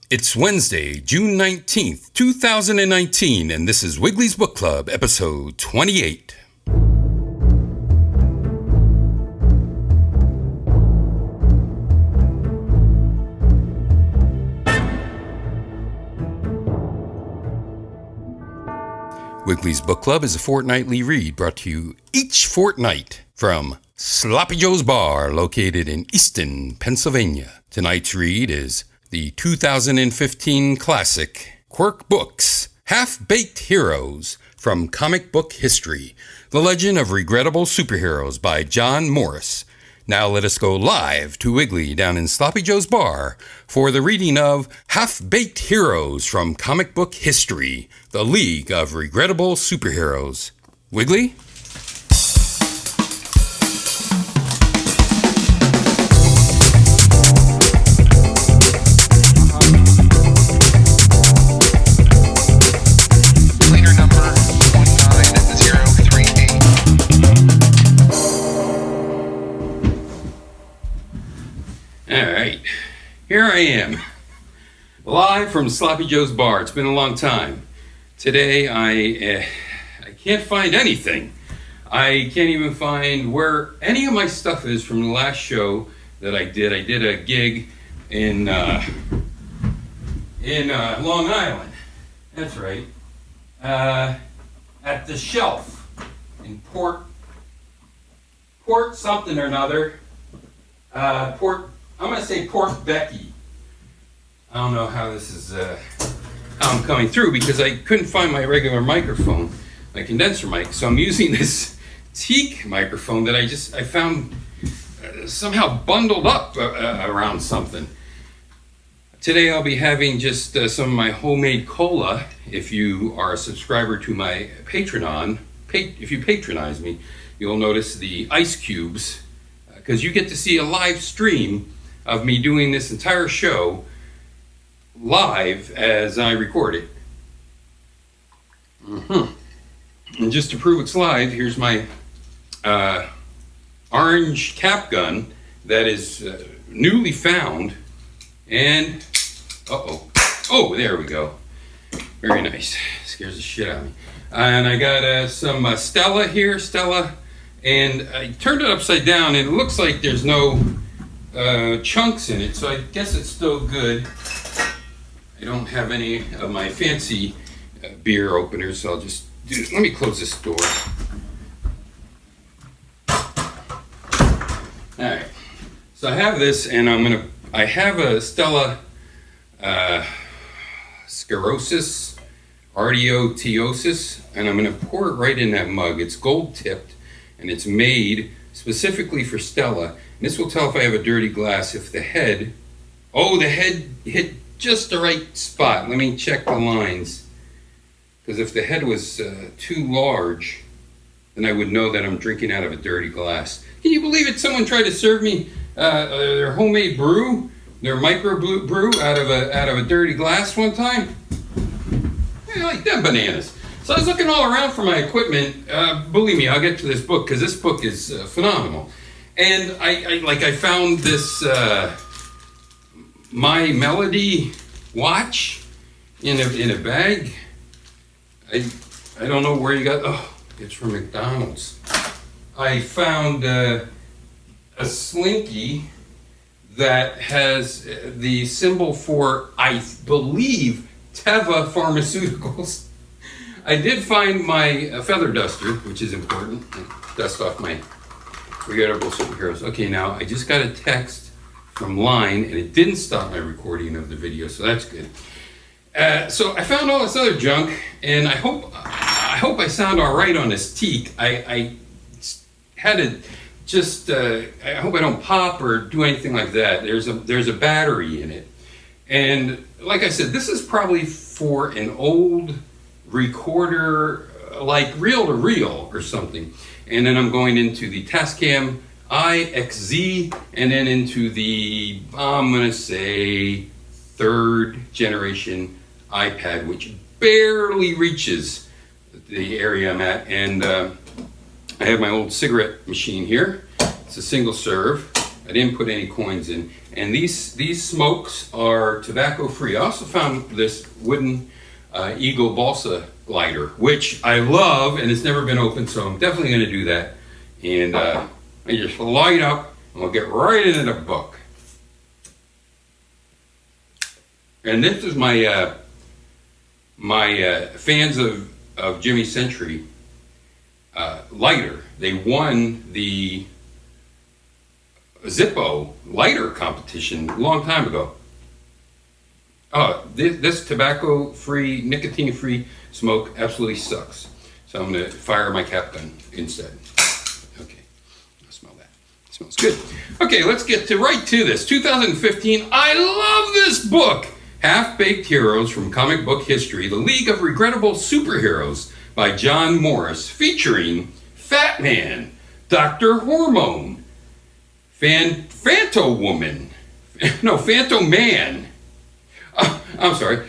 It's Wednesday, June 19th, 2019, and this is Wiggly's Book Club, episode 28. Wiggly's Book Club is a fortnightly read brought to you each fortnight from Sloppy Joe's Bar, located in Easton, Pennsylvania. Tonight's read is the 2015 classic Quirk Books Half-Baked Heroes from Comic Book History, The Legend of Regrettable Superheroes by Jon Morris. Now let us go live to Wiggly down in Sloppy Joe's Bar for the reading of Half-Baked Heroes from Comic Book History, The League of Regrettable Superheroes. Wiggly? Here I am, live from Sloppy Joe's Bar. It's been a long time. Today I can't find anything. I can't even find where any of my stuff is from the last show that I did. I did a gig in Long Island. That's right. At the Shelf in Port something or another. I'm going to say Port Becky. I don't know how this is, how I'm coming through because I couldn't find my regular microphone, my condenser mic. So I'm using this teak microphone that I found somehow bundled up around something. Today I'll be having just some of my homemade cola. If you are a subscriber to my Patreon, if you patronize me, you'll notice the ice cubes because you get to see a live stream of me doing this entire show live as I record it. And just to prove it's live, here's my orange cap gun that is newly found. And, oh, there we go. Very nice. Scares the shit out of me. And I got some Stella here, and I turned it upside down, and it looks like there's no chunks in it, so I guess it's still good. I don't have any of my fancy beer openers, so I'll just do it. Let me close this door. Alright, so I have this, and I have a Stella sclerosis, arterioteosis, and I'm going to pour it right in that mug. It's gold tipped, and it's made specifically for Stella. And this will tell if I have a dirty glass if the head hit just the right spot. Let me check the lines. Because if the head was too large, then I would know that I'm drinking out of a dirty glass. Can you believe it? Someone tried to serve me their homemade brew, their micro brew out of a dirty glass one time. I like them bananas. So I was looking all around for my equipment. Believe me, I'll get to this book because this book is phenomenal. And I found this My Melody watch in a bag. I don't know where you got. Oh, it's from McDonald's. I found a slinky that has the symbol for, I believe, Teva Pharmaceuticals. I did find my feather duster, which is important. I dust off my Regrettable Superheroes. Okay, now I just got a text from Line, and it didn't stop my recording of the video, so that's good. So I found all this other junk, and I hope I sound all right on this teak. I had to just. I hope I don't pop or do anything like that. There's a battery in it, and like I said, this is probably for an old recorder, like reel-to-reel or something. And then I'm going into the Tascam IXZ, and then into the, I'm going to say, third generation iPad, which barely reaches the area I'm at. And I have my old cigarette machine here. It's a single serve. I didn't put any coins in. And these smokes are tobacco free. I also found this wooden Eagle balsa lighter, which I love, and it's never been opened, so I'm definitely going to do that. And I just light up, and we'll get right into the book. And this is my fans of Jimmy Century lighter. They won the Zippo lighter competition a long time ago. This tobacco-free, nicotine-free smoke absolutely sucks. So I'm going to fire my cap gun instead. Okay, I smell that. It smells good. Okay, let's get right to this. 2015, I love this book! Half-Baked Heroes from Comic Book History, The League of Regrettable Superheroes by Jon Morris, featuring Fat Man, Dr. Hormone, Phantom Man. I'm sorry.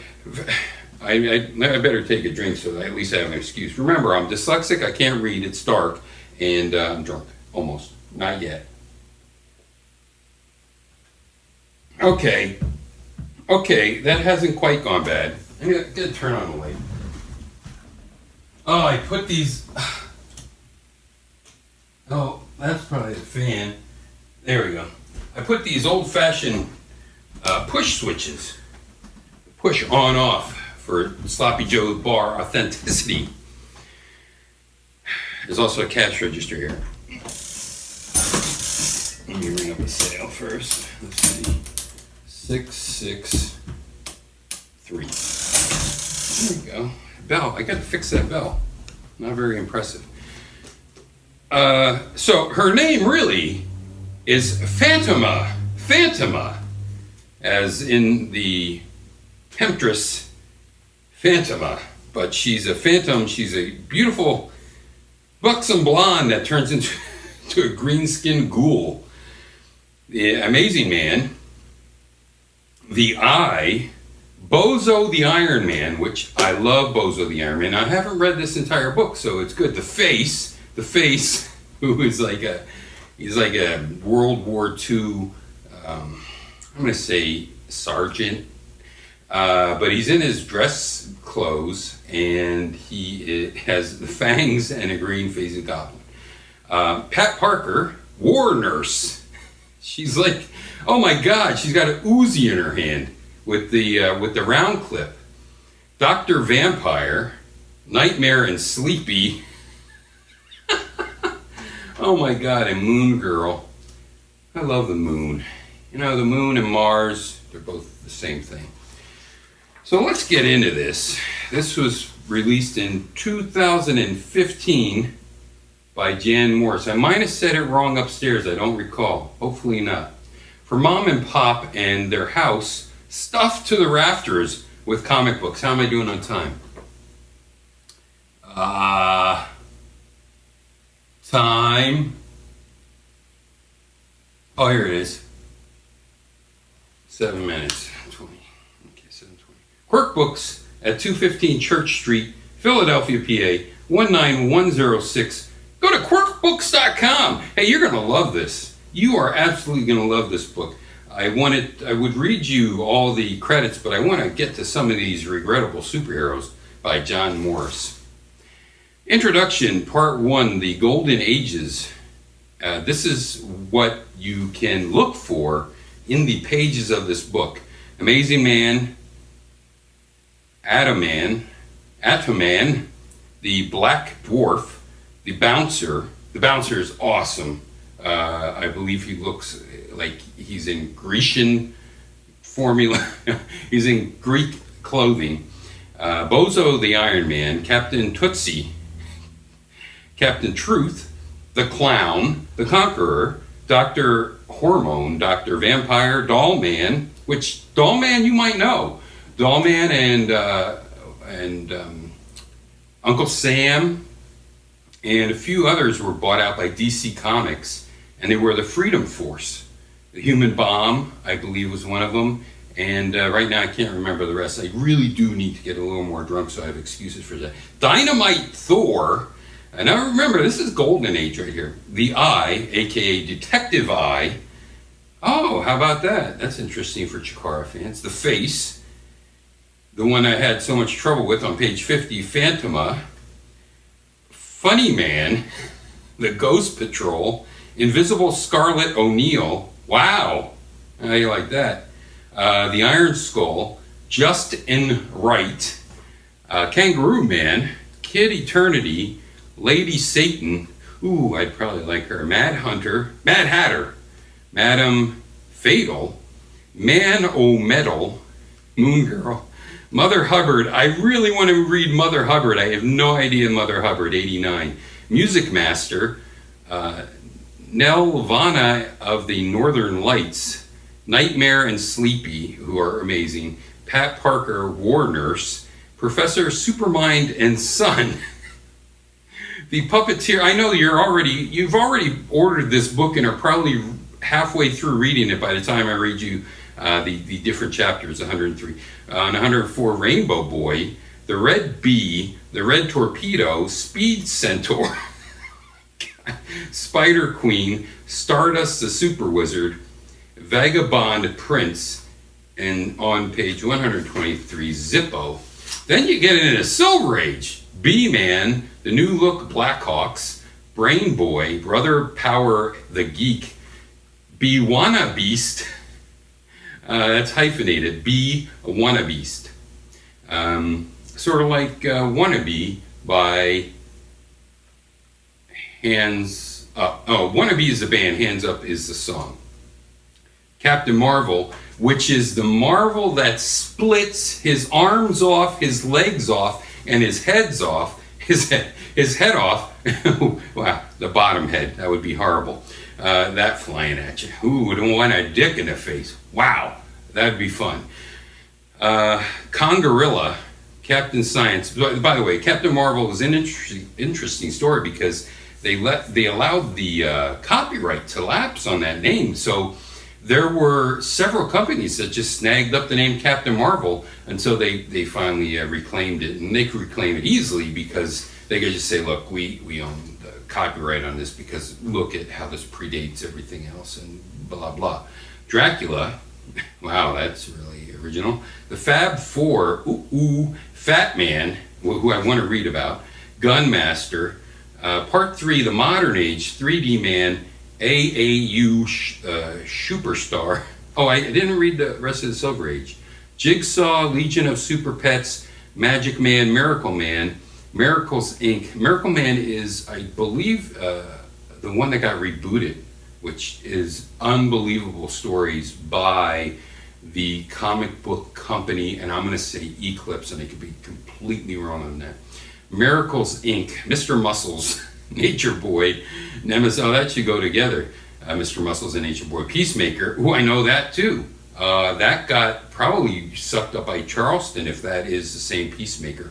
I better take a drink so that I at least have an excuse. Remember, I'm dyslexic, I can't read, it's dark, and I'm drunk. Almost. Not yet. Okay, that hasn't quite gone bad. I'm gonna turn on the light. Oh, I put these... Oh, that's probably the fan. There we go. I put these old-fashioned push switches. Push on off for Sloppy Joe's bar authenticity. There's also a cash register here. Let me ring up the sale first. Let's see. 663. There we go. Bell. I gotta fix that bell. Not very impressive. So her name really is Phantoma, as in the temptress Phantoma. But she's a phantom. She's a beautiful, buxom blonde that turns into a green-skinned ghoul. The Amazing Man, the Eye, Bozo the Iron Man, which I love Bozo the Iron Man. I haven't read this entire book, so it's good. The Face, who is he's like a World War II, I'm going to say sergeant, but he's in his dress clothes, and he has the fangs and a green facing goblin. Pat Parker, war nurse. She's like, oh my God, she's got an Uzi in her hand with the round clip. Dr. Vampire, Nightmare and Sleepy. Oh my God, and Moon Girl. I love the moon. You know, the moon and Mars, they're both the same thing. So let's get into this. This was released in 2015 by Jon Morris. I might have said it wrong upstairs, I don't recall. Hopefully not. For Mom and Pop and their house, stuffed to the rafters with comic books. How am I doing on time? Time. Oh, here it is. 7 minutes. 20. Okay, 7:20. Quirk Books at 215 Church Street, Philadelphia, PA 19106. Go to quirkbooks.com. Hey, you're going to love this. You are absolutely going to love this book. I would read you all the credits, but I want to get to some of these regrettable superheroes by Jon Morris. Introduction, Part 1, The Golden Ages. This is what you can look for in the pages of this book. Amazing Man, Atoman, the Black Dwarf, the Bouncer. The Bouncer is awesome. I believe he looks like he's in Grecian formula. He's in Greek clothing. Bozo the Iron Man, Captain Tootsie, Captain Truth, the Clown, the Conqueror, Dr. Hormone, Dr. Vampire, Doll Man, which Doll Man you might know. Doll Man and Uncle Sam and a few others were bought out by DC Comics, and they were the Freedom Force. The Human Bomb, I believe, was one of them, and right now I can't remember the rest. I really do need to get a little more drunk, so I have excuses for that. Dynamite Thor, and now remember, this is Golden Age right here. The Eye, aka Detective Eye, Oh, how about that? That's interesting for Chikara fans. The Face, the one I had so much trouble with on page 50, Phantoma, Funny Man, The Ghost Patrol, Invisible Scarlet O'Neill. Wow, how you like that? The Iron Skull, Just in Right, Kangaroo Man, Kid Eternity, Lady Satan. Ooh, I'd probably like her. Mad Hatter, Madam Fatal, Man O' Metal, Moon Girl, Mother Hubbard. I really want to read Mother Hubbard. I have no idea Mother Hubbard, 89. Music Master, Nelvana of the Northern Lights, Nightmare and Sleepy, who are amazing, Pat Parker, War Nurse, Professor Supermind and Son, The Puppeteer. I know you've already ordered this book and are probably halfway through reading it by the time I read you the different chapters, 103. And 104, Rainbow Boy, The Red Bee, The Red Torpedo, Speed Centaur, Spider Queen, Stardust the Super Wizard, Vagabond Prince, and on page 123, Zippo. Then you get into Silver Age, B-Man, The New Look Blackhawks, Brain Boy, Brother Power the Geek, Wanna Beast, that's hyphenated, Wanna Beast. Sort of like Wannabe by Hands Up. Oh, Wannabe is the band, Hands Up is the song. Captain Marvel, which is the Marvel that splits his arms off, his legs off, and his head's off, his head off. Wow, the bottom head, that would be horrible. That flying at you. Ooh, don't want a dick in the face. Wow, that'd be fun. Congarilla, Captain Science. By the way, Captain Marvel is an interesting story because they allowed the copyright to lapse on that name. So there were several companies that just snagged up the name Captain Marvel until they finally reclaimed it. And they could reclaim it easily because they could just say, look, we own the copyright on this because look at how this predates everything else and blah, blah. Dracula, wow, that's really original. The Fab Four, Fat Man, who I want to read about. Gunmaster, Part 3, The Modern Age, 3D Man, AAU Superstar. Oh, I didn't read the rest of the Silver Age. Jigsaw, Legion of Super Pets, Magic Man, Miracle Man, Miracles Inc. Miracle Man is, I believe, the one that got rebooted, which is unbelievable stories by the comic book company, and I'm going to say Eclipse, and I could be completely wrong on that. Miracles Inc., Mr. Muscles, Nature Boy, Nemesis. Oh, that should go together. Mr. Muscles and Nature Boy. Peacemaker. Oh, I know that too. That got probably sucked up by Charleston, if that is the same Peacemaker.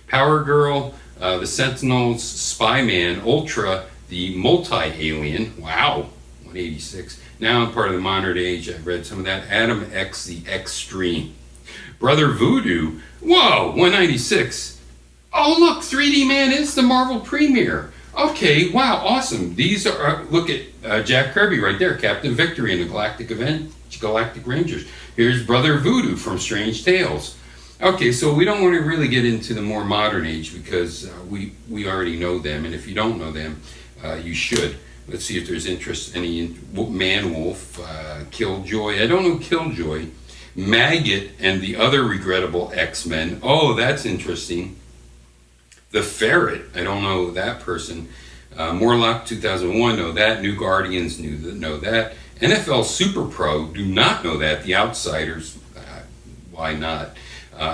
Power Girl, The Sentinels, Spy Man, Ultra, the Multi-Alien. Wow, 186. Now I'm part of the modern age. I've read some of that. Adam X, the Extreme. Brother Voodoo. Whoa, 196. Oh, look, 3D Man is the Marvel premiere. Okay, wow, awesome. These are, look at Jack Kirby right there, Captain Victory in the Galactic Rangers. Here's Brother Voodoo from Strange Tales. Okay, so we don't want to really get into the more modern age because we already know them, and if you don't know them, you should. Let's see if there's interest. Any Man-Wolf, Killjoy. I don't know Killjoy. Maggot and the other regrettable X-Men. Oh, that's interesting. The Ferret, I don't know that person. Morlock 2001, know that. New Guardians, know that. NFL Super Pro, do not know that. The Outsiders, why not?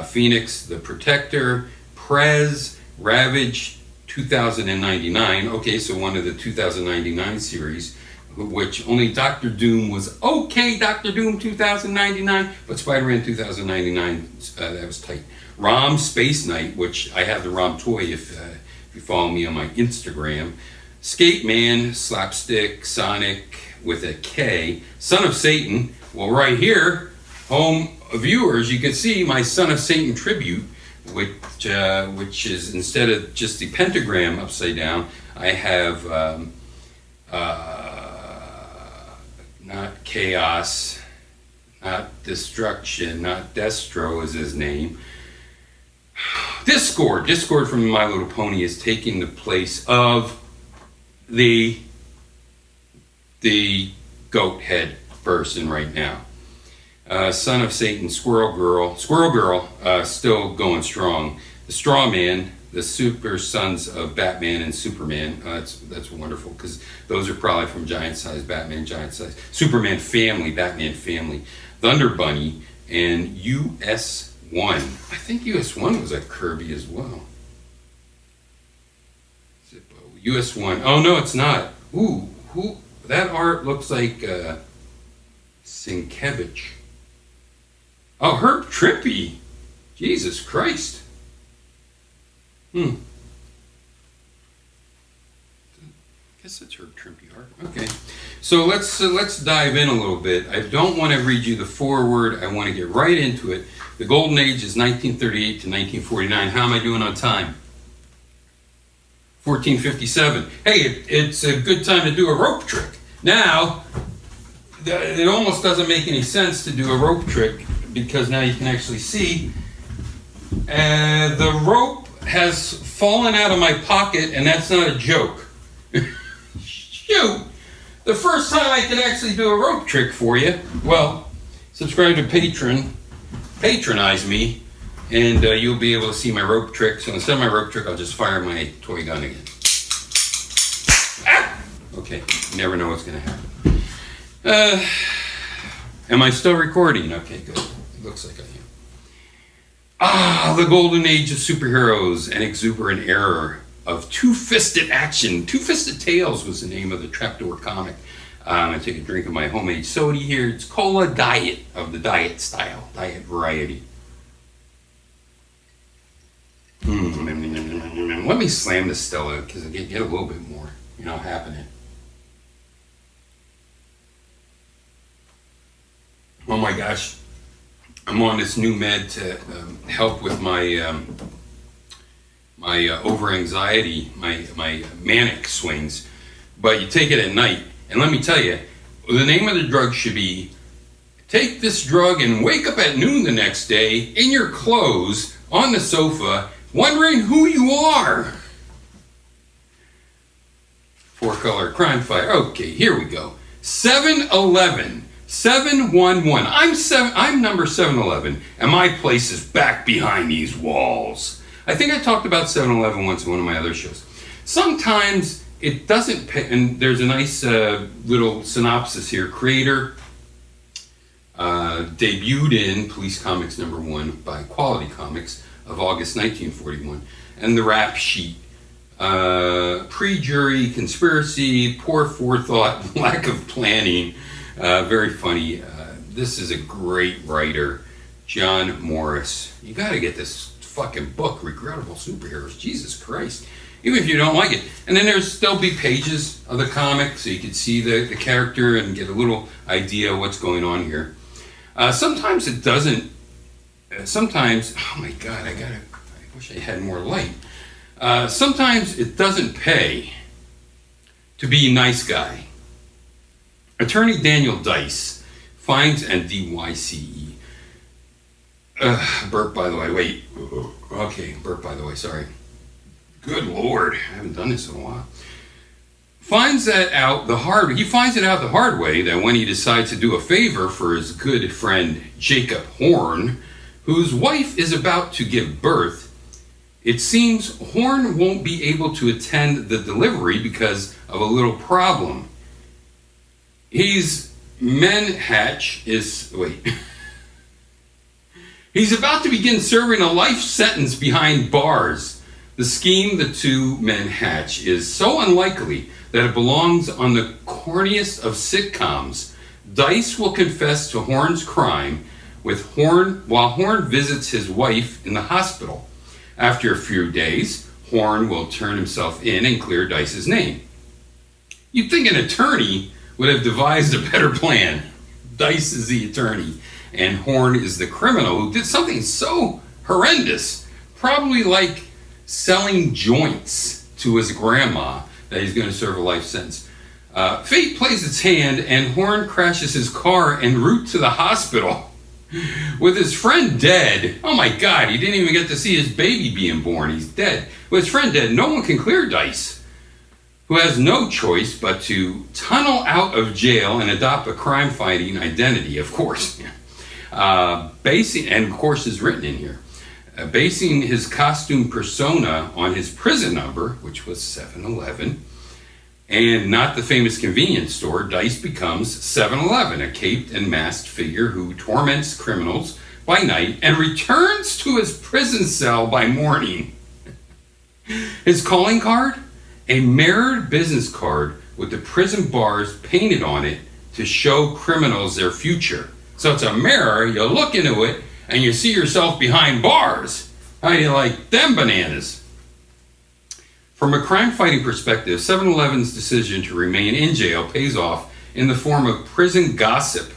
Phoenix, The Protector, Prez, Ravage 2099. Okay, so one of the 2099 series, which only Doctor Doom was okay. Doctor Doom 2099, but Spider-Man 2099, that was tight. ROM Space Knight, which I have the ROM toy if you follow me on my Instagram. Skate Man, Slapstick, Sonic with a K. Son of Satan, well right here, home viewers, you can see my Son of Satan tribute, which is instead of just the pentagram upside down, I have not Chaos, not Destruction, not Destro is his name. Discord from My Little Pony is taking the place of the goat head person right now. Son of Satan, Squirrel Girl, still going strong. The Straw Man, the super sons of Batman and Superman. That's wonderful, because those are probably from Giant Size Batman, Giant Size Superman Family, Batman Family, Thunder Bunny, and US1. I think US1 was at Kirby as well. Zippo. US1. Oh no, it's not. Ooh, who? That art looks like Sienkiewicz. Oh, Herb Trimpe. Jesus Christ. I guess that's Herb Trimpe art. Okay, so let's dive in a little bit. I don't want to read you the foreword. I want to get right into it. The Golden Age is 1938 to 1949. How am I doing on time? 14:57. Hey, it's a good time to do a rope trick. Now, it almost doesn't make any sense to do a rope trick, because now you can actually see the rope has fallen out of my pocket, and that's not a joke. Shoot! The first time I can actually do a rope trick for you, well, subscribe to patronize me, and you'll be able to see my rope trick. So instead of my rope trick, I'll just fire my toy gun again. Ah! Okay, you never know what's going to happen. Am I still recording? Okay, good. It looks like I am. The Golden Age of Superheroes, an exuberant era of two-fisted action. Two-Fisted Tales was the name of the trapdoor comic. I'm going to take a drink of my homemade soda here. It's Cola Diet, of the diet style, diet variety. Let me slam this Stella, because I get a little bit more, happening. Oh my gosh. I'm on this new med to help with my over anxiety, my manic swings. But you take it at night, and let me tell you, the name of the drug should be: take this drug and wake up at noon the next day in your clothes on the sofa, wondering who you are. 4-color crime fighter. Okay, here we go. 7-Eleven. 711. I'm number 711, and my place is back behind these walls. I think I talked about 711 once in one of my other shows. Sometimes it doesn't pay, and there's a nice little synopsis here. Creator debuted in Police Comics #1 by Quality Comics of August 1941, and the rap sheet. Pre-jury, conspiracy, poor forethought, lack of planning. Very funny. This is a great writer, Jon Morris. You got to get this fucking book, Regrettable Superheroes. Jesus Christ. Even if you don't like it. And then there'll be pages of the comic, so you can see the character and get a little idea of what's going on here. Sometimes it doesn't. Sometimes, oh my God, I wish I had more light. Sometimes it doesn't pay to be a nice guy. Attorney Daniel Dice finds, and D-Y-C-E. Burp, by the way. Wait. Okay, burp, by the way. Sorry. Good Lord. I haven't done this in a while. He finds it out the hard way that when he decides to do a favor for his good friend Jacob Horn, whose wife is about to give birth, it seems Horn won't be able to attend the delivery because of a little problem. He's about to begin serving a life sentence behind bars. The scheme the two men hatch is so unlikely that it belongs on the corniest of sitcoms. Dice will confess to Horn's crime while Horn visits his wife in the hospital. After a few days, Horn will turn himself in and clear Dice's name. You'd think an attorney would have devised a better plan. Dice is the attorney, and Horn is the criminal who did something so horrendous, probably like selling joints to his grandma, that he's going to serve a life sentence. Fate plays its hand, and Horn crashes his car en route to the hospital. With his friend dead, oh my God, he didn't even get to see his baby being born. He's dead. With his friend dead, no one can clear Dice, who has no choice but to tunnel out of jail and adopt a crime-fighting identity, of course. And of course is written in here. Basing his costume persona on his prison number, which was 711, and not the famous convenience store, Dice becomes 711, a caped and masked figure who torments criminals by night and returns to his prison cell by morning. His calling card? A mirrored business card with the prison bars painted on it to show criminals their future. So it's a mirror, you look into it, and you see yourself behind bars. How do you like them bananas? From a crime-fighting perspective, 7-Eleven's decision to remain in jail pays off in the form of prison gossip,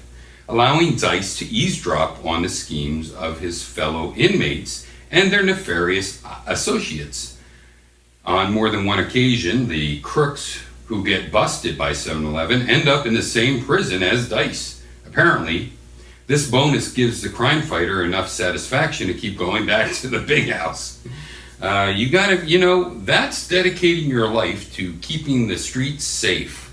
allowing Dice to eavesdrop on the schemes of his fellow inmates and their nefarious associates. On more than one occasion, the crooks who get busted by 7-Eleven end up in the same prison as Dice. Apparently, this bonus gives the crime fighter enough satisfaction to keep going back to the big house. That's dedicating your life to keeping the streets safe.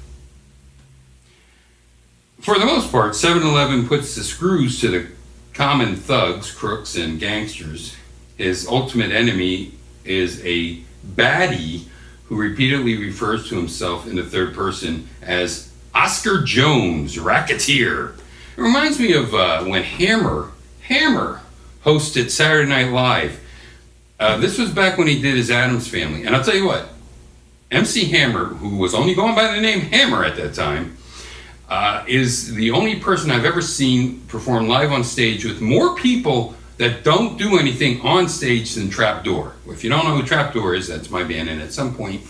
For the most part, 7-Eleven puts the screws to the common thugs, crooks, and gangsters. His ultimate enemy is a baddie who repeatedly refers to himself in the third person as Oscar Jones, racketeer. It reminds me of when Hammer hosted Saturday Night Live. This was back when he did his Addams Family. And I'll tell you what, MC Hammer, who was only going by the name Hammer at that time, is the only person I've ever seen perform live on stage with more people that don't do anything on stage than Trapdoor. If you don't know who Trapdoor is, that's my band. And at some point,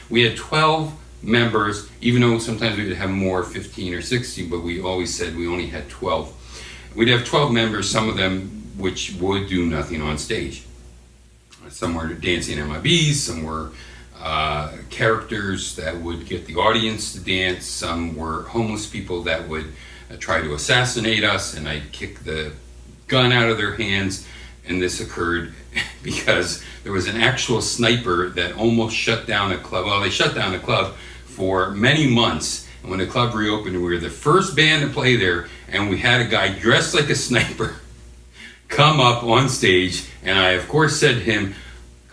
we had 12 members, even though sometimes we would have more, 15 or 16, but we always said we only had 12. We'd have 12 members, some of them which would do nothing on stage. Some were dancing MIBs, some were characters that would get the audience to dance, some were homeless people that would try to assassinate us, and I'd kick the gun out of their hands. And this occurred because there was an actual sniper that almost shut down a club. Well, they shut down the club for many months, and when the club reopened, we were the first band to play there, and we had a guy dressed like a sniper come up on stage, and I of course said to him,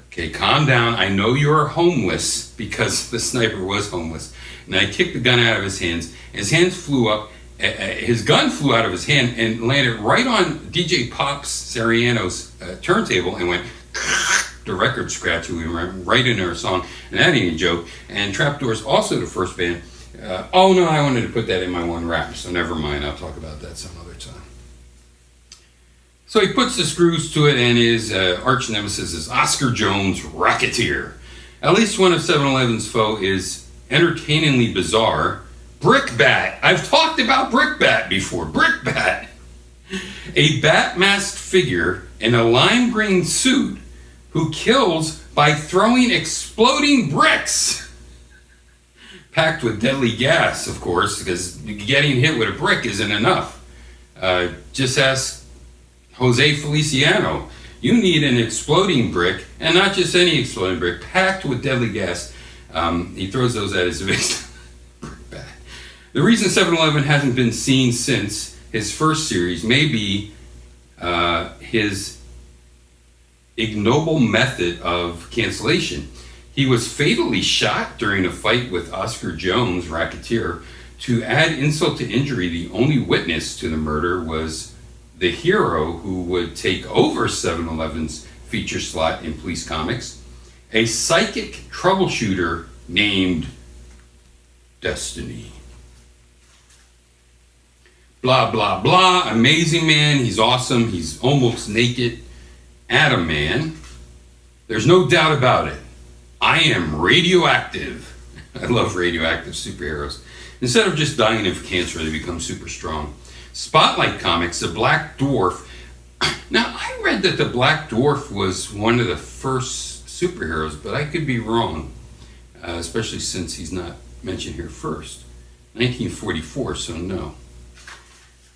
okay, calm down, I know you're homeless, because the sniper was homeless. And I kicked the gun out of his hands. His hands flew up, his gun flew out of his hand and landed right on DJ Pops Sariano's turntable and went the record scratch. We went right into our song, and that ain't a joke. And Trapdoor's also the first band. Oh no, I wanted to put that in my one rap, so never mind, I'll talk about that some other time. So he puts the screws to it, and his arch nemesis is Oscar Jones, racketeer. At least one of 7-Eleven's foe is entertainingly bizarre, Brickbat. I've talked about Brickbat before. Brickbat, a bat-masked figure in a lime green suit who kills by throwing exploding bricks, packed with deadly gas, of course, because getting hit with a brick isn't enough. Just ask Jose Feliciano. You need an exploding brick, and not just any exploding brick, packed with deadly gas. He throws those at his victim. The reason 7-Eleven hasn't been seen since his first series may be his ignoble method of cancellation. He was fatally shot during a fight with Oscar Jones, racketeer. To add insult to injury, the only witness to the murder was the hero who would take over 7-Eleven's feature slot in Police Comics, a psychic troubleshooter named Destiny. Blah, blah, blah. Amazing Man. He's awesome. He's almost naked. Atom Man. There's no doubt about it. I am radioactive. I love radioactive superheroes. Instead of just dying of cancer, they become super strong. Spotlight Comics, the Black Dwarf. Now, I read that the Black Dwarf was one of the first superheroes, but I could be wrong, especially since he's not mention here first. 1944, so no.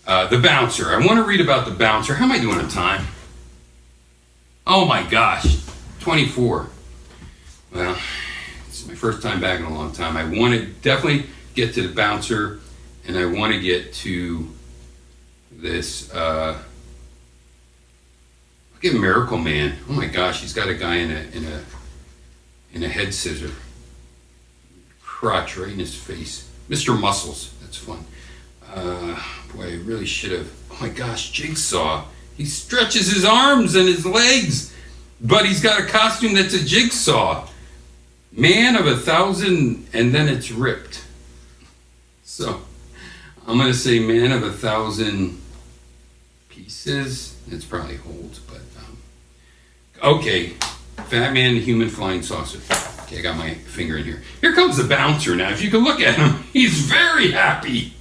The Bouncer. I want to read about the Bouncer. How am I doing on time? Oh my gosh, 24. Well, it's my first time back in a long time. I want to definitely get to the Bouncer, and I want to get to this, look at Miracle Man. Oh my gosh, he's got a guy in a head scissor. Crotch right in his face. Mr. Muscles, that's fun. Boy, I really should have. Oh my gosh, Jigsaw. He stretches his arms and his legs, but he's got a costume that's a jigsaw. Man of 1,000, and then it's ripped. So, I'm going to say man of 1,000 pieces. It's probably holds, but, okay. Fat Man, Human Flying Saucer. Okay, I got my finger in here. Here comes the Bouncer now. If you can look at him, he's very happy.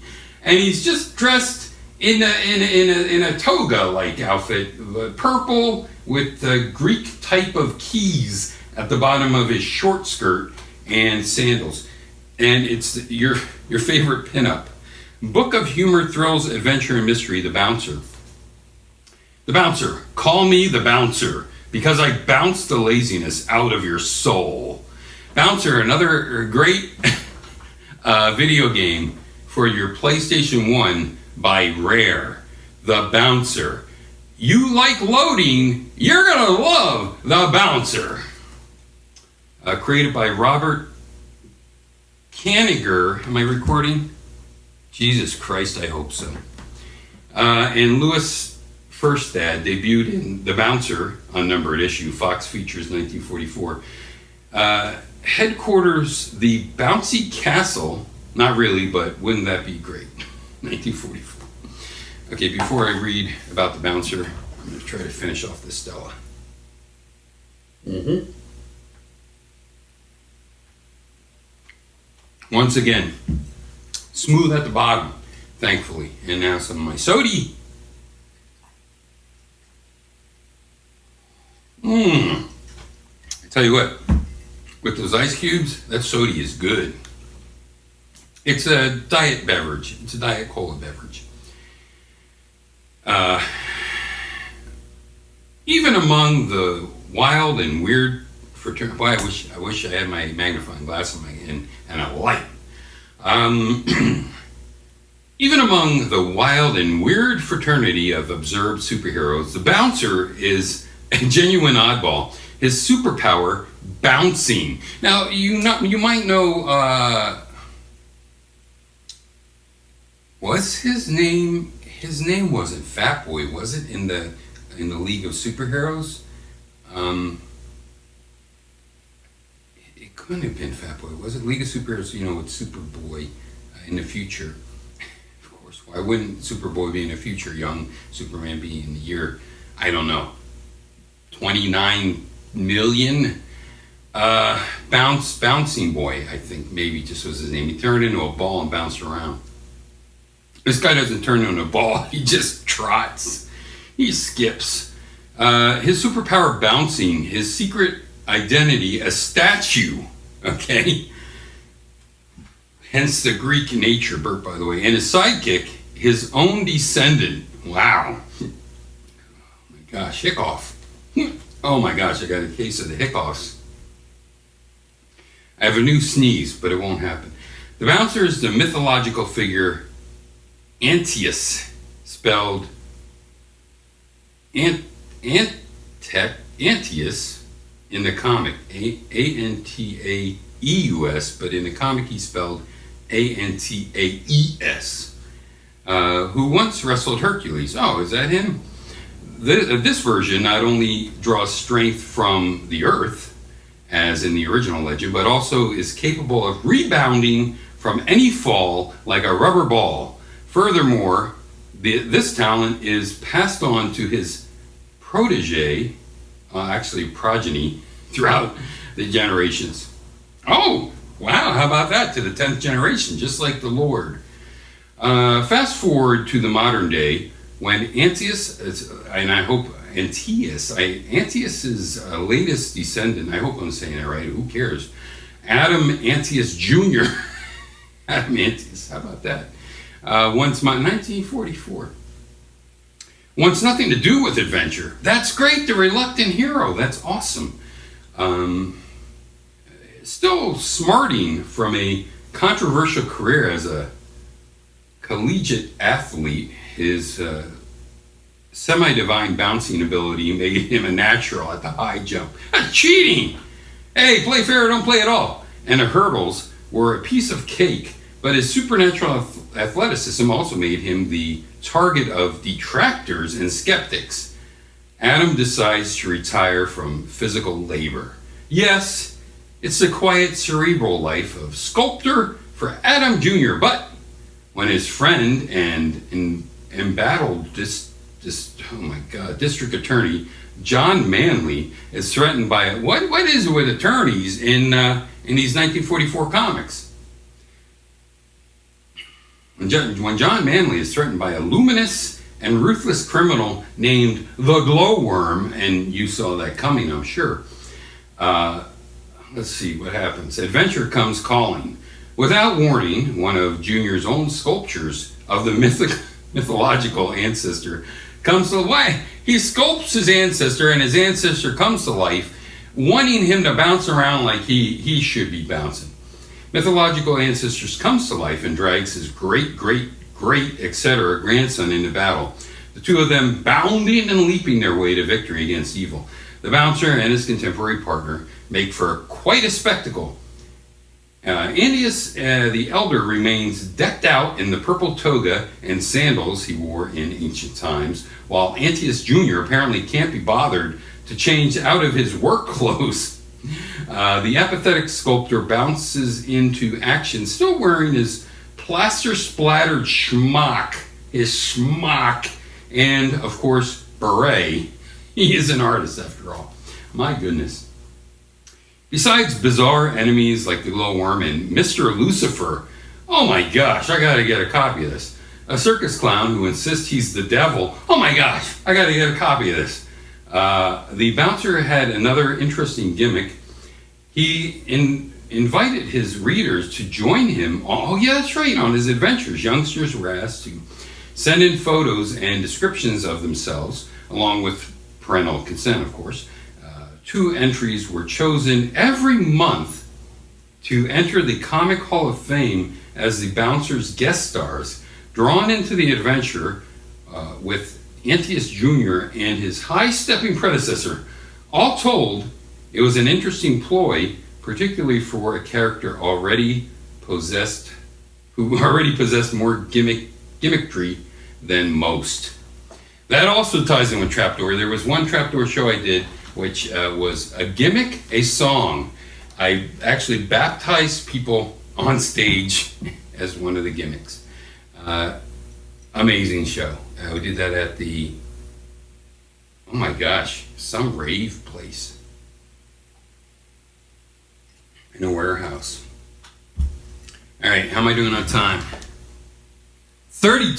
And he's just dressed in a toga-like outfit, purple with the Greek type of keys at the bottom of his short skirt and sandals. And it's your favorite pinup. Book of Humor, Thrills, Adventure, and Mystery, The Bouncer. The Bouncer. Call me the Bouncer, because I bounce the laziness out of your soul. Bouncer, another great video game for your PlayStation 1 by Rare. The Bouncer. You like loading, you're gonna love The Bouncer. Created by Robert Kaniger. Am I recording? Jesus Christ, I hope so. And Louis Firstad debuted in The Bouncer, unnumbered issue, Fox Features 1944. Headquarters, the Bouncy Castle. Not really, but wouldn't that be great? 1944. Okay, before I read about the Bouncer, I'm going to try to finish off this Stella. Once again, smooth at the bottom, thankfully. And now some of my sody. I tell you what, with those ice cubes, that sody is good. It's a diet beverage. It's a Diet Cola beverage. Even among the wild and weird fraternity, boy, I wish I had my magnifying glass and a light. Even among the wild and weird fraternity of observed superheroes, the Bouncer is a genuine oddball. His superpower, bouncing. Now, you might know. Was his name? His name wasn't Fat Boy, was it? In the League of Superheroes, it couldn't have been Fat Boy, was it? League of Superheroes, with Superboy in the future. Of course, why wouldn't Superboy be in the future? Young Superman be in the year, I don't know, 29 million. Bouncing Boy, I think maybe just was his name. He turned into a ball and bounced around. This guy doesn't turn into a ball, he just trots. He skips. His superpower, bouncing. His secret identity, a statue. Okay? Hence the Greek nature, Bert, by the way. And his sidekick, his own descendant. Wow. Oh my gosh, Hickoff. Oh my gosh, I got a case of the Hiccoughs. I have a new sneeze, but it won't happen. The Bouncer is the mythological figure Antaeus, spelled Antaeus in the comic, Antaeus, but in the comic he's spelled Antaeus, who once wrestled Hercules. Oh, is that him? This version not only draws strength from the earth, as in the original legend, but also is capable of rebounding from any fall like a rubber ball. Furthermore, this talent is passed on to his protege, actually progeny, throughout the generations. Oh, wow, how about that? To the 10th generation, just like the Lord. Fast forward to the modern day, when Antaeus, and I hope Antaeus's latest descendant, I hope I'm saying that right, who cares? Adam Antaeus Jr. Adamantius, how about that? 1944. Wants nothing to do with adventure. That's great, the reluctant hero. That's awesome. Still smarting from a controversial career as a collegiate athlete. His semi-divine bouncing ability made him a natural at the high jump. That's cheating! Hey, play fair or don't play at all. And the hurdles were a piece of cake, but his supernatural athleticism also made him the target of detractors and skeptics. Adam decides to retire from physical labor. Yes, it's the quiet cerebral life of sculptor for Adam Jr., but when his friend and embattled district attorney Jon Manley is threatened by what is it with attorneys in these 1944 comics? When Jon Manley is threatened by a luminous and ruthless criminal named the Glowworm, and you saw that coming, I'm sure. Let's see what happens. Adventure comes calling. Without warning, one of Junior's own sculptures of the mythological ancestor comes to life. He sculpts his ancestor, and his ancestor comes to life, wanting him to bounce around like he should be bouncing. Mythological ancestors comes to life and drags his great, etc. grandson into battle. The two of them bounding and leaping their way to victory against evil. The bouncer and his contemporary partner make for quite a spectacle. Antius the Elder remains decked out in the purple toga and sandals he wore in ancient times, while Antius Jr. apparently can't be bothered to change out of his work clothes. The apathetic sculptor bounces into action, still wearing his plaster-splattered schmuck, and, of course, beret. He is an artist, after all. My goodness. Besides bizarre enemies like the Glowworm and Mr. Lucifer, oh my gosh, I gotta get a copy of this. A circus clown who insists he's the devil. Oh my gosh, I gotta get a copy of this. The bouncer had another interesting gimmick. He invited his readers to join him, oh yeah, that's right, on his adventures. Youngsters were asked to send in photos and descriptions of themselves, along with parental consent, of course. 2 entries were chosen every month to enter the Comic Hall of Fame as the bouncer's guest stars, drawn into the adventure with Antius Jr. and his high-stepping predecessor. All told, it was an interesting ploy, particularly for a character who already possessed more gimmickry than most. That also ties in with Trapdoor. There was one Trapdoor show I did, which was a gimmick, a song. I actually baptized people on stage as one of the gimmicks. Amazing show. We did that at the, oh my gosh, some rave place in a warehouse. All right, how am I doing on time? 30,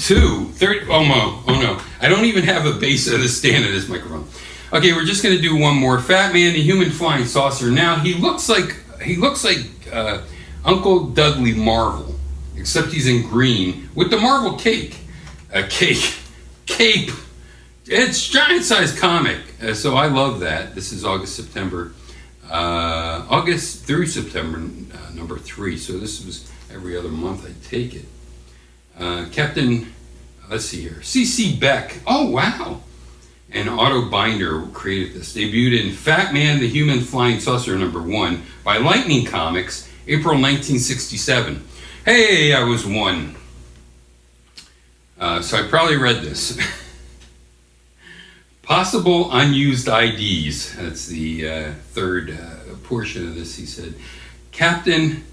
oh no, I don't even have a base of the stand of this microphone. Okay, we're just gonna do one more. Fat Man, the Human Flying Saucer. Now he looks like Uncle Dudley Marvel, except he's in green with the Marvel cape. It's giant-sized comic, so I love that. This is August through September, number 3. So this was every other month. I take it. Captain, let's see here, C.C. Beck. Oh wow. And Otto Binder created this. Debuted in Fat Man, the Human Flying Saucer number 1 by Lightning Comics, April 1967. Hey, I was 1. So I probably read this. Possible unused IDs. That's the third portion of this, he said. Captain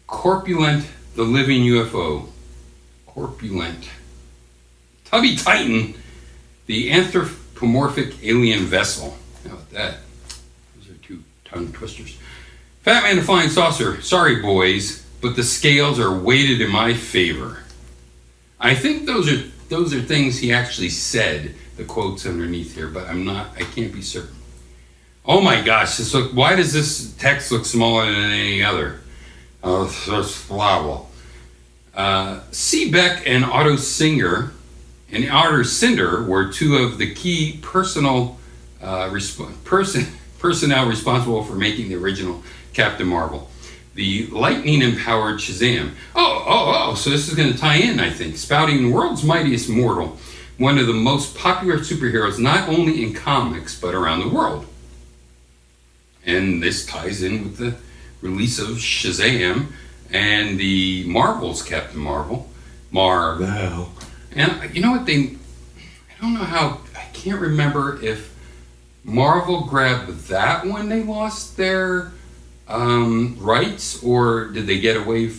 Corpulent, the Living UFO. Corpulent. Tubby Titan, the Anthropomorphic Alien Vessel. How about that? Those are 2 tongue twisters. Fat Man the Flying Saucer. Sorry, boys, but the scales are weighted in my favor. I think those are things he actually said, the quotes underneath here, but I can't be certain. Oh my gosh, why does this text look smaller than any other? C. Beck and Otto Singer and Otto Cinder were two of the key personnel responsible for making the original Captain Marvel. The lightning-empowered Shazam. So this is going to tie in, I think. Spouting world's mightiest mortal, one of the most popular superheroes not only in comics but around the world. And this ties in with the release of Shazam and the Marvel's Captain Marvel. Marvel. And you know what, I don't know how, I can't remember if Marvel grabbed that when they lost their rights, or did they get away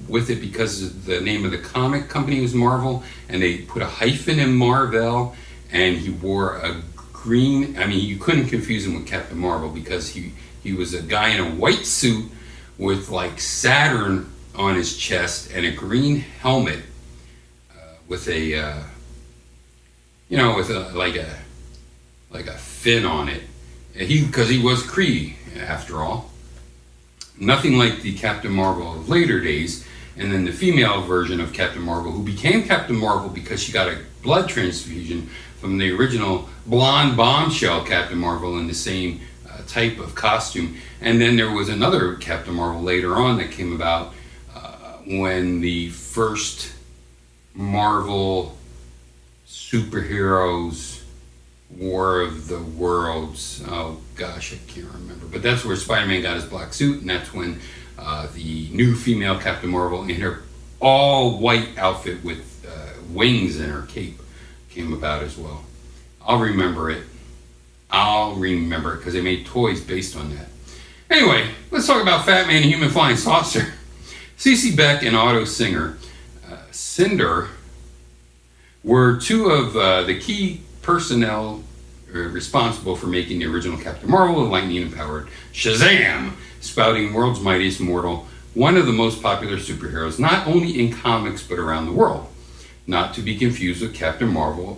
with it because the name of the comic company was Marvel, and they put a hyphen in Marvel, and he wore a green, you couldn't confuse him with Captain Marvel because he was a guy in a white suit with like Saturn on his chest and a green helmet with a like a fin on it. Because he was Kree after all. Nothing like the Captain Marvel of later days, and then the female version of Captain Marvel, who became Captain Marvel because she got a blood transfusion from the original blonde bombshell Captain Marvel in the same type of costume. And then there was another Captain Marvel later on that came about when the first Marvel superheroes War of the Worlds, oh gosh, I can't remember, but that's where Spider-Man got his black suit, and that's when the new female Captain Marvel in her all white outfit with wings in her cape came about as well. I'll remember it because they made toys based on that. Anyway, let's talk about Fat Man and Human Flying Saucer. C.C. Beck and Otto Cinder were two of the key personnel responsible for making the original Captain Marvel, the lightning-empowered Shazam, spouting world's mightiest mortal, one of the most popular superheroes, not only in comics but around the world. Not to be confused with Captain Marvel,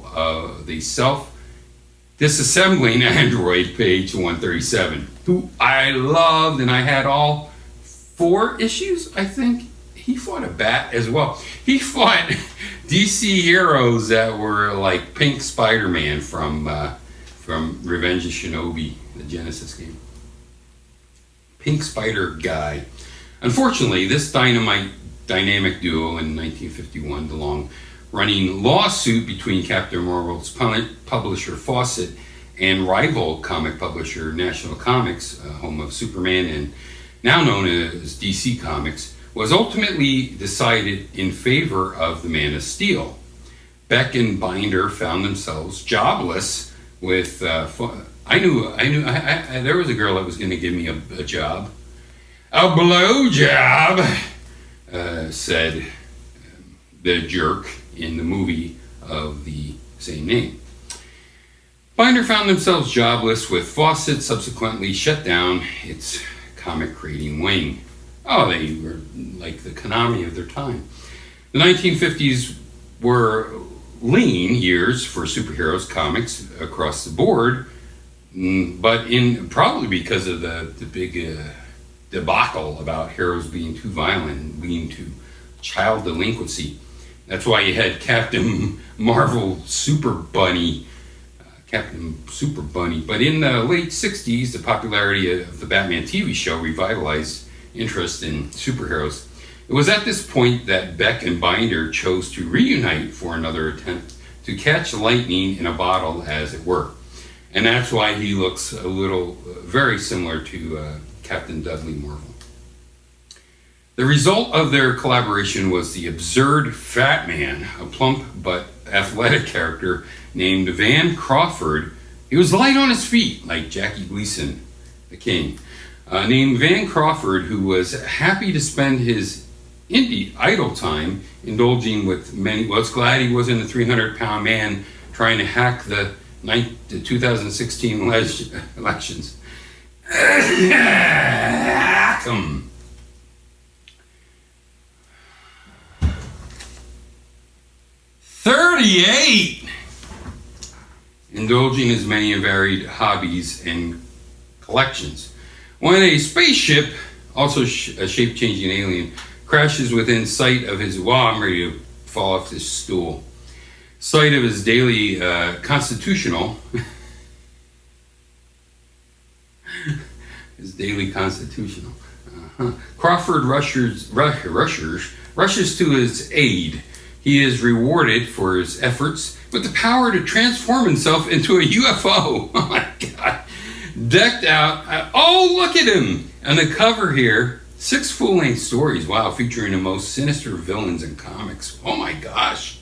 the self-disassembling android, page 137, who I loved, and I had all 4 issues, I think. He fought a bat as well. He fought DC heroes that were like Pink Spider-Man from Revenge of Shinobi, the Genesis game. Pink Spider guy. Unfortunately, this dynamic duo in 1951, the long-running lawsuit between Captain Marvel's publisher Fawcett and rival comic publisher National Comics, home of Superman and now known as DC Comics, was ultimately decided in favor of the Man of Steel. Beck and Binder found themselves jobless with, there was a girl that was going to give me a job. A blow job, said the jerk in the movie of the same name. Binder found themselves jobless with Fawcett subsequently shut down its comic creating wing. Oh, they were like the Konami of their time. The 1950s were lean years for superheroes comics across the board, but probably because of the big debacle about heroes being too violent, leading to child delinquency. That's why you had Captain Marvel Super Bunny. But in the late 60s, the popularity of the Batman TV show revitalized interest in superheroes. It was at this point that Beck and Binder chose to reunite for another attempt to catch lightning in a bottle, as it were. And that's why he looks very similar to Captain Dudley Marvel. The result of their collaboration was the absurd Fat Man, a plump but athletic character named Van Crawford. He was light on his feet, like Jackie Gleason, the King. Named Van Crawford, who was happy to spend his indie idle time indulging with many. Well, it's glad he wasn't a 300-pound man trying to hack the 2016 elections. Hack 'em. "38! Indulging his many and varied hobbies and collections. When a spaceship also a shape-changing alien, crashes within sight of his, wow, I'm ready to fall off this stool, sight of his daily constitutional, Crawford rushes to his aid. He is rewarded for his efforts with the power to transform himself into a UFO. Oh my God. Decked out. Oh, look at him. On the cover here, 6 full-length stories. Wow, featuring the most sinister villains in comics. Oh my gosh.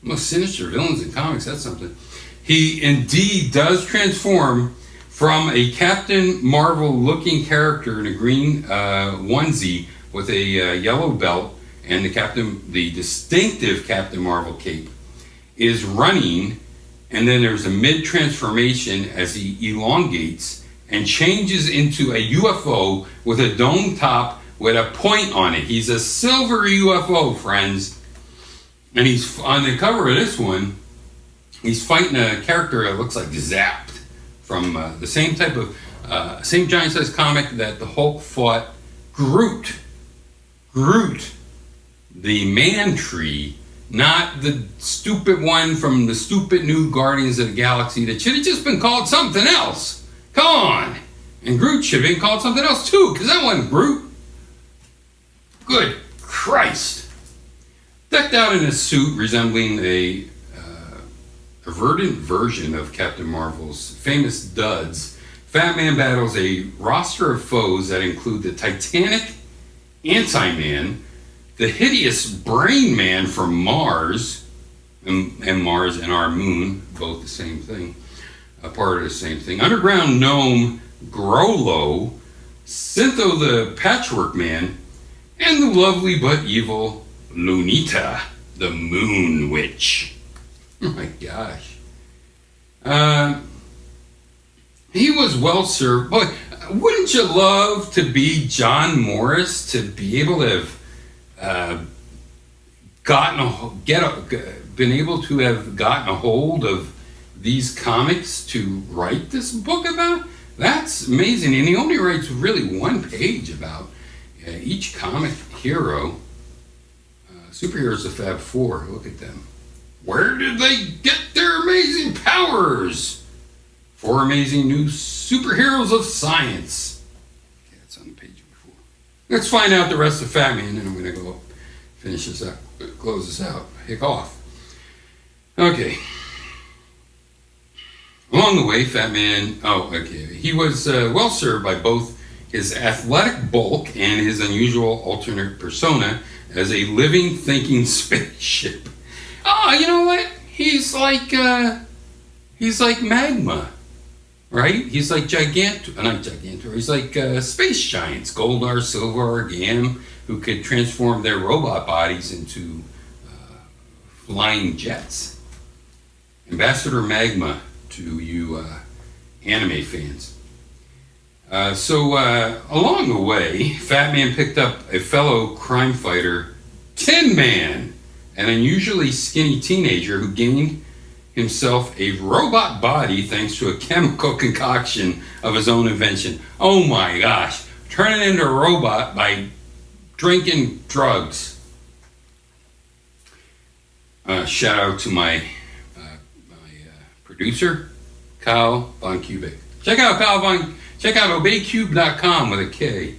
Most sinister villains in comics. That's something. He indeed does transform from a Captain Marvel-looking character in a green onesie with a yellow belt and the distinctive Captain Marvel cape, is running, and then there's a mid-transformation as he elongates and changes into a UFO with a dome top with a point on it. He's a silver UFO, friends. And he's on the cover of this one, he's fighting a character that looks like Zapped from the same type of, same giant-sized comic that the Hulk fought Groot. The Man-Tree, not the stupid one from the stupid new Guardians of the Galaxy that should have just been called something else. Come on. And Groot should have been called something else too, because that wasn't Groot. Good Christ. Decked out in a suit resembling a verdant version of Captain Marvel's famous duds, Fat Man battles a roster of foes that include the Titanic Anti-Man, the hideous Brain Man from Mars, and Mars and our moon, both the same thing, a part of the same thing, Underground Gnome Grollo, Syntho the Patchwork Man, and the lovely but evil Lunita, the Moon Witch. Oh my gosh. He was well served. Boy, wouldn't you love to be Jon Morris, to be able to have been able to have gotten a hold of these comics to write this book about? That's amazing. And he only writes really one page about each comic hero. Superheroes of Fab Four. Look at them. Where did they get their amazing powers? 4 amazing new superheroes of science. Okay, that's on the page before. Let's find out the rest of Fat Man, and I'm going to go finish this up, close this out, hick off. Okay. Along the way, Fat Man, he was well served by both his athletic bulk and his unusual alternate persona as a living, thinking spaceship. Oh, you know what? He's like magma, right? He's like he's like space giants, Goldar, Silvar, Gam, who could transform their robot bodies into flying jets. Ambassador Magma to you anime fans. So along the way, Fat Man picked up a fellow crime fighter, Tin Man, an unusually skinny teenager who gained himself a robot body thanks to a chemical concoction of his own invention. Oh my gosh, turning into a robot by drinking drugs. Shout out to my producer, Kyle Von Kubik. Check out obeycube.com with a K.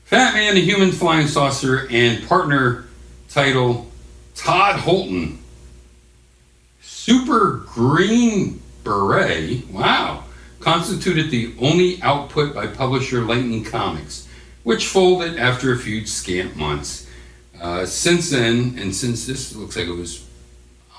Fat Man, the Human Flying Saucer, and partner title Todd Holton. Super Green Beret, wow, constituted the only output by publisher Lightning Comics, which folded after a few scant months. Since then, and since this looks like it was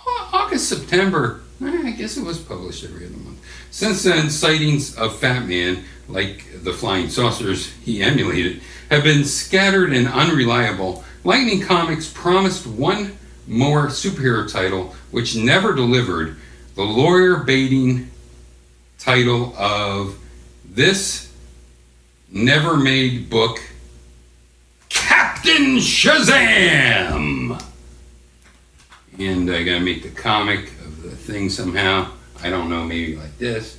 August, September, I guess it was published every other month. Since then, sightings of Fat Man, like the flying saucers he emulated, have been scattered and unreliable. Lightning Comics promised one more superhero title, which never delivered, the lawyer-baiting title of this never-made book, Captain Shazam! And I gotta make the comic of the thing somehow. I don't know, maybe like this.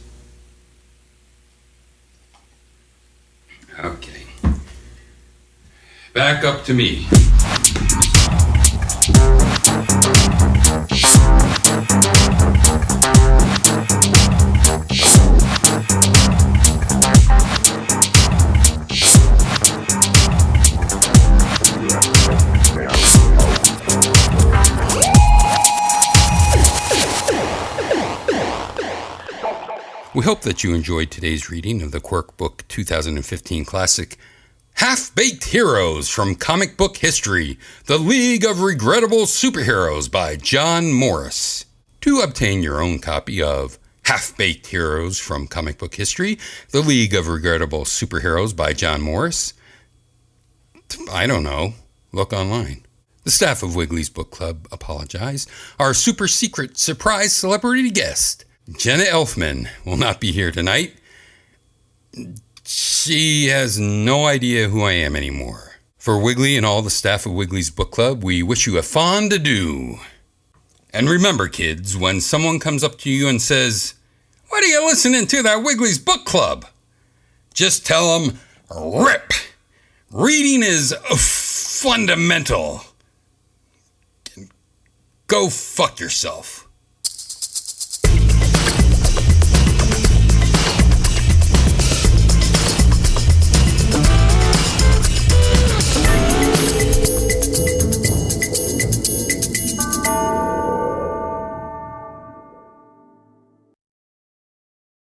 Okay. back up to me. We hope that you enjoyed today's reading of the Quirk Book 2015 Classic, Half-Baked Heroes from Comic Book History, The League of Regrettable Superheroes by Jon Morris. To obtain your own copy of Half-Baked Heroes from Comic Book History, The League of Regrettable Superheroes by Jon Morris, I don't know, look online. The staff of Wiggly's Book Club apologize. Our super secret surprise celebrity guest, Jenna Elfman, will not be here tonight. She has no idea who I am anymore. For Wiggly and all the staff of Wiggly's Book Club, we wish you a fond adieu. And remember, kids, when someone comes up to you and says, "What are you listening to, that Wiggly's Book Club?" just tell them, "Rip! Reading is fundamental. Go fuck yourself."